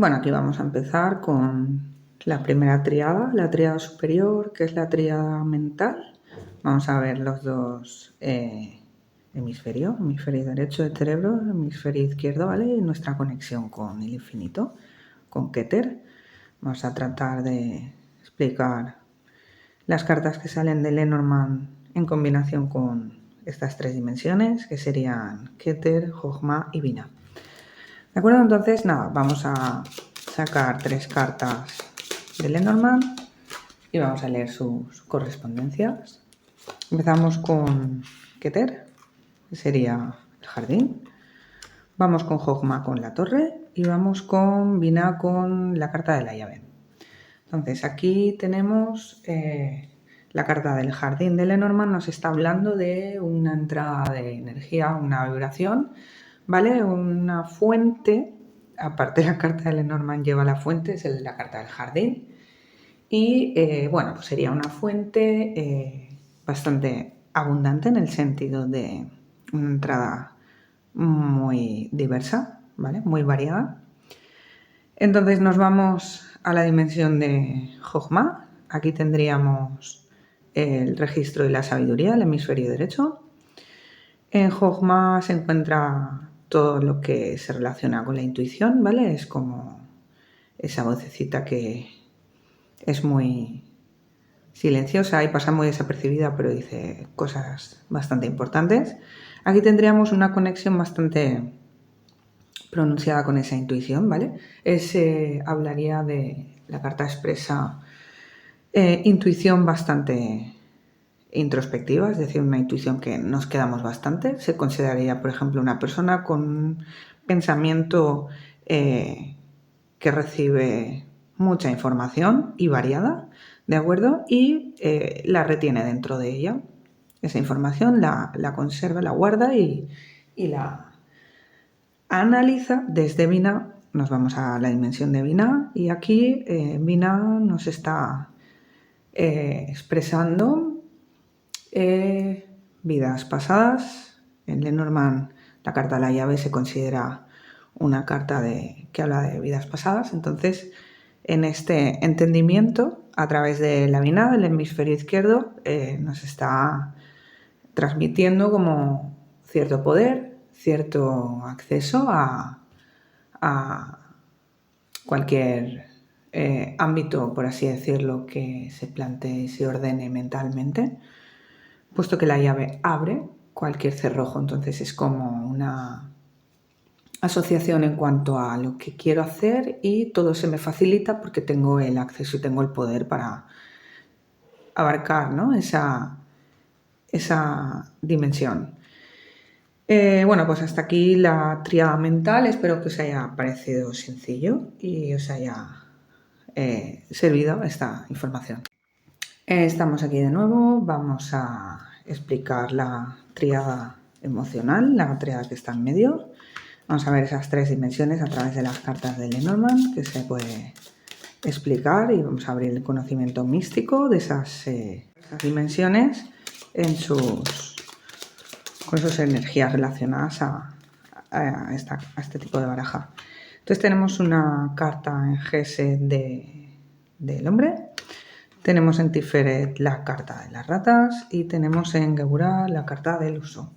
Bueno, aquí vamos a empezar con la primera tríada, la tríada superior, que es la tríada mental. Vamos a ver los dos hemisferios, hemisferio derecho del cerebro, hemisferio izquierdo, ¿vale? Y nuestra conexión con el infinito, con Keter. Vamos a tratar de explicar las cartas que salen de Lenormand en combinación con estas tres dimensiones, que serían Keter, Jochma y Binah. ¿De acuerdo? Entonces, nada, vamos a sacar tres cartas de Lenormand y vamos a leer sus correspondencias. Empezamos con Keter, que sería el jardín. Vamos con Jochma con la torre y vamos con Binah con la carta de la llave. Entonces, aquí tenemos la carta del jardín de Lenormand, nos está hablando de una entrada de energía, una vibración, ¿vale? Una fuente, aparte la carta de Lenormand lleva la fuente, es la carta del jardín. Y bueno, pues sería una fuente bastante abundante en el sentido de una entrada muy diversa, ¿vale? Muy variada. Entonces nos vamos a la dimensión de Jochma. Aquí tendríamos el registro de la sabiduría, el hemisferio derecho. En Jochma se encuentra todo lo que se relaciona con la intuición, ¿vale? Es como esa vocecita que es muy silenciosa y pasa muy desapercibida, pero dice cosas bastante importantes. Aquí tendríamos una conexión bastante pronunciada con esa intuición, ¿vale? Hablaría de la carta expresa intuición bastante introspectiva, es decir, una intuición que nos quedamos bastante. Se consideraría, por ejemplo, una persona con un pensamiento que recibe mucha información y variada, ¿de acuerdo? Y la retiene dentro de ella. Esa información la conserva, la guarda y la analiza desde Binah. Nos vamos a la dimensión de Binah y aquí Binah nos está expresando vidas pasadas. En Lenormand la carta de la llave se considera una carta que habla de vidas pasadas. Entonces, en este entendimiento, a través de la Binah, del hemisferio izquierdo, nos está transmitiendo como cierto poder, cierto acceso a cualquier ámbito, por así decirlo, que se plantee y se ordene mentalmente, puesto que la llave abre cualquier cerrojo. Entonces es como una asociación en cuanto a lo que quiero hacer y todo se me facilita porque tengo el acceso y tengo el poder para abarcar, ¿no? esa dimensión. Bueno, pues hasta aquí la tríada mental. Espero que os haya parecido sencillo y os haya servido esta información. Estamos aquí de nuevo. Vamos a explicar la tríada emocional, la tríada que está en medio. Vamos a ver esas tres dimensiones a través de las cartas de Lenormand que se puede explicar y vamos a abrir el conocimiento místico de esas dimensiones con sus energías relacionadas a este tipo de baraja. Entonces tenemos una carta en Gesed del hombre, tenemos en Tiferet la carta de las ratas y tenemos en Geburah la carta del uso.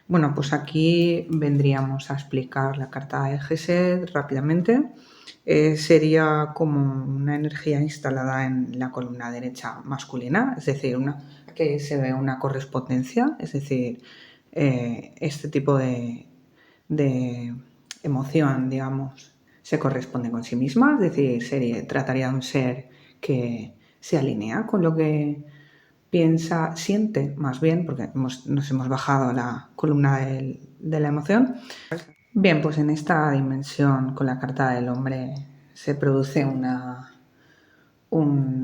Bueno, pues aquí vendríamos a explicar la carta de Gesed rápidamente. Sería como una energía instalada en la columna derecha masculina, es decir, que se ve una correspondencia, es decir, este tipo de emoción, digamos, se corresponde con sí misma, es decir, trataría de un ser que se alinea con lo que piensa, siente, más bien, porque nos hemos bajado a la columna de la emoción. Bien, pues en esta dimensión, con la carta del hombre, se produce una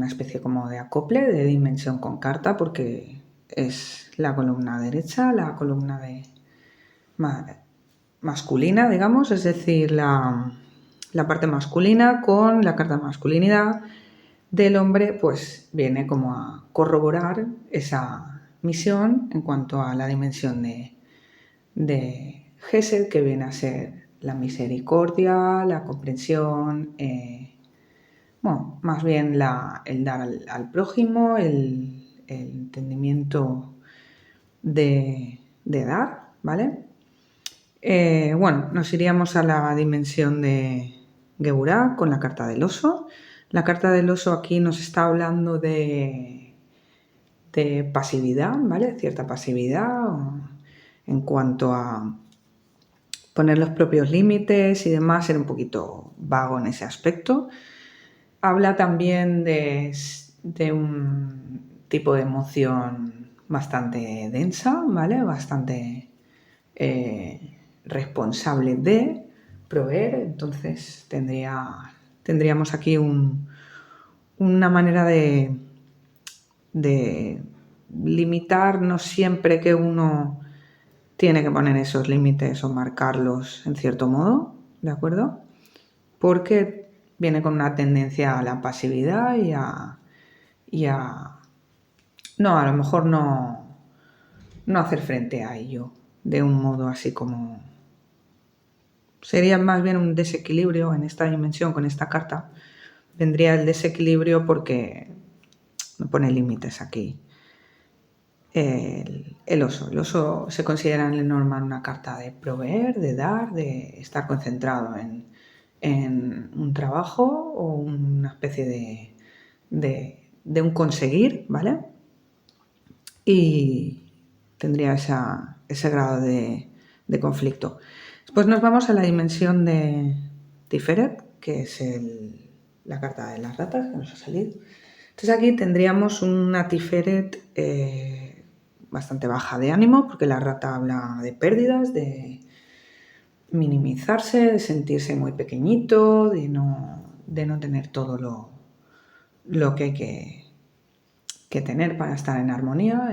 especie como de acople de dimensión con carta, porque es la columna derecha, la columna masculina, digamos, es decir, la parte masculina con la carta de masculinidad del hombre, pues viene como a corroborar esa misión en cuanto a la dimensión de Gesed, que viene a ser la misericordia, la comprensión, bueno, más bien el dar al prójimo, el entendimiento de dar, ¿vale? Bueno, nos iríamos a la dimensión de Geburah con la carta del oso. La carta del oso aquí nos está hablando de pasividad, ¿vale? Cierta pasividad en cuanto a poner los propios límites y demás, ser un poquito vago en ese aspecto. Habla también de un tipo de emoción bastante densa, ¿vale? Bastante responsable de proveer. Entonces tendríamos aquí una manera de limitar, no siempre que uno tiene que poner esos límites o marcarlos en cierto modo, ¿de acuerdo? Porque viene con una tendencia a la pasividad y a no, a lo mejor no hacer frente a ello de un modo así como... Sería más bien un desequilibrio en esta dimensión con esta carta. Vendría el desequilibrio porque no pone límites aquí. El oso se considera en Lenormand una carta de proveer, de dar, de estar concentrado en un trabajo o una especie de un conseguir, ¿vale? Y tendría ese grado de conflicto. Después nos vamos a la dimensión de Tiferet, que es la carta de las ratas que nos ha salido. Entonces aquí tendríamos una Tiferet bastante baja de ánimo, porque la rata habla de pérdidas, de minimizarse, de sentirse muy pequeñito, de no tener todo lo que hay que tener para estar en armonía,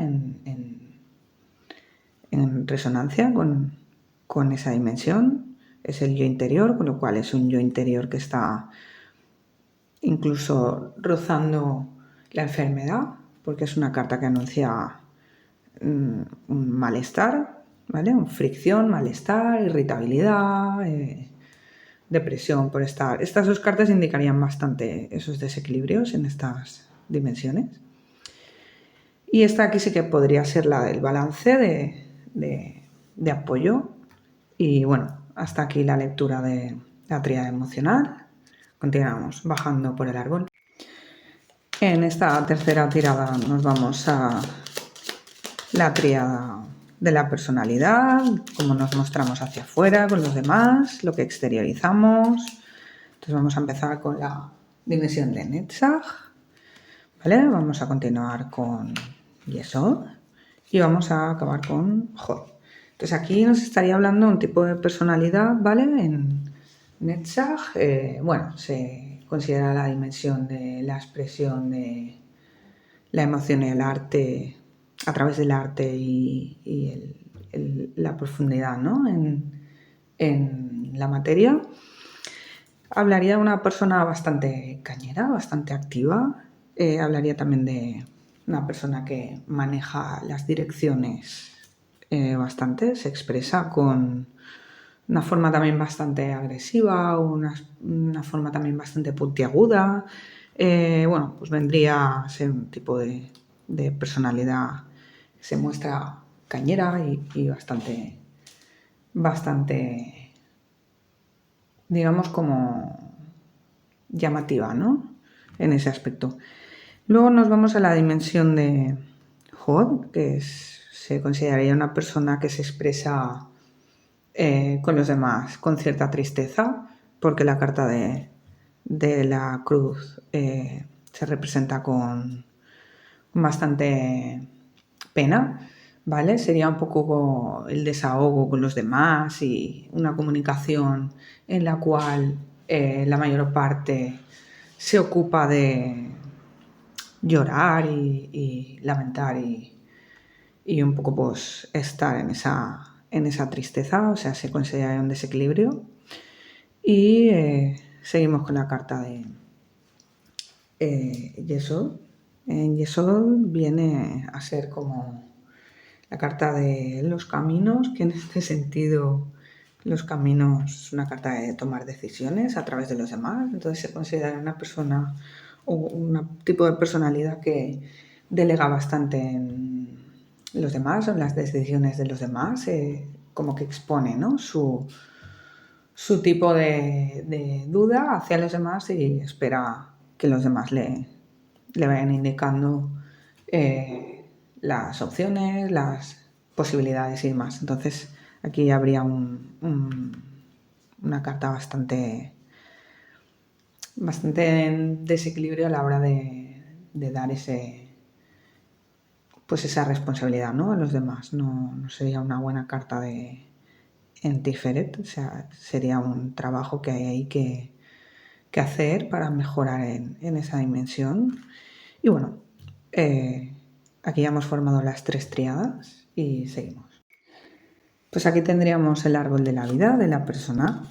en resonancia con esa dimensión. Es el yo interior, con lo cual es un yo interior que está incluso rozando la enfermedad, porque es una carta que anuncia un malestar, ¿vale? Fricción, malestar, irritabilidad, depresión por estar. Estas dos cartas indicarían bastante esos desequilibrios en estas dimensiones. Y esta aquí sí que podría ser la del balance de apoyo. Y bueno, hasta aquí la lectura de la tríada emocional. Continuamos bajando por el árbol. En esta tercera tirada nos vamos a la tríada de la personalidad, cómo nos mostramos hacia afuera con los demás, lo que exteriorizamos. Entonces vamos a empezar con la dimensión de Netzach, ¿vale? Vamos a continuar con Yesod y vamos a acabar con Hod. Entonces aquí nos estaría hablando de un tipo de personalidad, ¿vale? En Netzach, bueno, se considera la dimensión de la expresión de la emoción y el arte a través del arte y la profundidad, ¿no? en la materia. Hablaría de una persona bastante cañera, bastante activa. Hablaría también de una persona que maneja las direcciones bastante, se expresa con una forma también bastante agresiva, una forma también bastante puntiaguda. Bueno, pues vendría a ser un tipo de personalidad que se muestra cañera y bastante, digamos, como llamativa, ¿no? En ese aspecto. Luego nos vamos a la dimensión de Hod, que se consideraría una persona que se expresa con los demás con cierta tristeza, porque la carta de la cruz se representa con bastante pena, ¿vale? Sería un poco el desahogo con los demás y una comunicación en la cual la mayor parte se ocupa de llorar y lamentar y un poco pues estar en esa tristeza, o sea, se considera un desequilibrio. Y seguimos con la carta de Yesod. En Yesod viene a ser como la carta de los caminos, que en este sentido los caminos, una carta de tomar decisiones a través de los demás. Entonces se considera una persona o un tipo de personalidad que delega bastante en los demás o en las decisiones de los demás, como que expone, ¿no?, su tipo de duda hacia los demás y espera que los demás le vayan indicando las opciones, las posibilidades y demás. Entonces aquí habría una carta bastante en desequilibrio a la hora de dar esa responsabilidad, ¿no?, a los demás. No sería una buena carta en Tiferet, o sea, sería un trabajo que hay ahí que hacer para mejorar en esa dimensión. Y bueno, aquí ya hemos formado las 3 tríadas y seguimos. Pues aquí tendríamos el árbol de la vida de la persona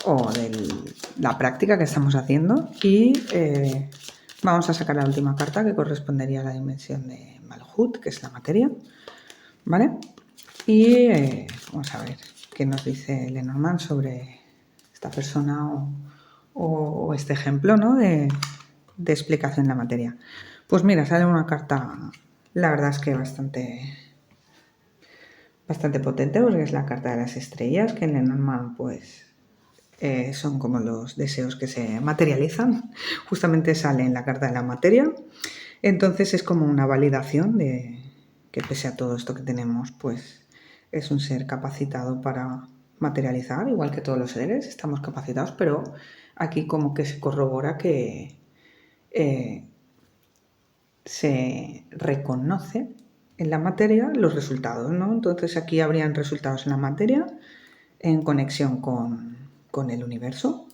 o de la práctica que estamos haciendo y vamos a sacar la última carta que correspondería a la dimensión de Malhut, que es la materia, ¿vale? Y vamos a ver qué nos dice Lenormand sobre esta persona o este ejemplo, ¿no?, de explicación de la materia. Pues mira, sale una carta, la verdad es que bastante potente, porque es la carta de las estrellas, que en Lenormand pues son como los deseos que se materializan. Justamente sale en la carta de la materia. Entonces es como una validación de que pese a todo esto que tenemos, pues es un ser capacitado para materializar, igual que todos los seres, estamos capacitados, pero aquí como que se corrobora que se reconoce en la materia los resultados, ¿no? Entonces aquí habrían resultados en la materia en conexión con el universo.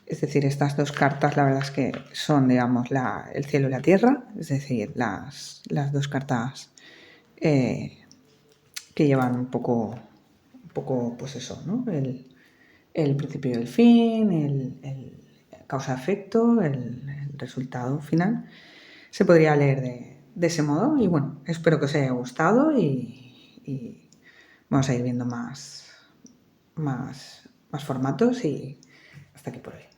Es decir, estas 2 cartas la verdad es que son, digamos, el cielo y la tierra, es decir, las 2 cartas que llevan un poco pues eso, ¿no?, el principio y el fin, el causa-efecto, el resultado final. Se podría leer de ese modo y bueno, espero que os haya gustado y vamos a ir viendo más formatos y hasta aquí por hoy.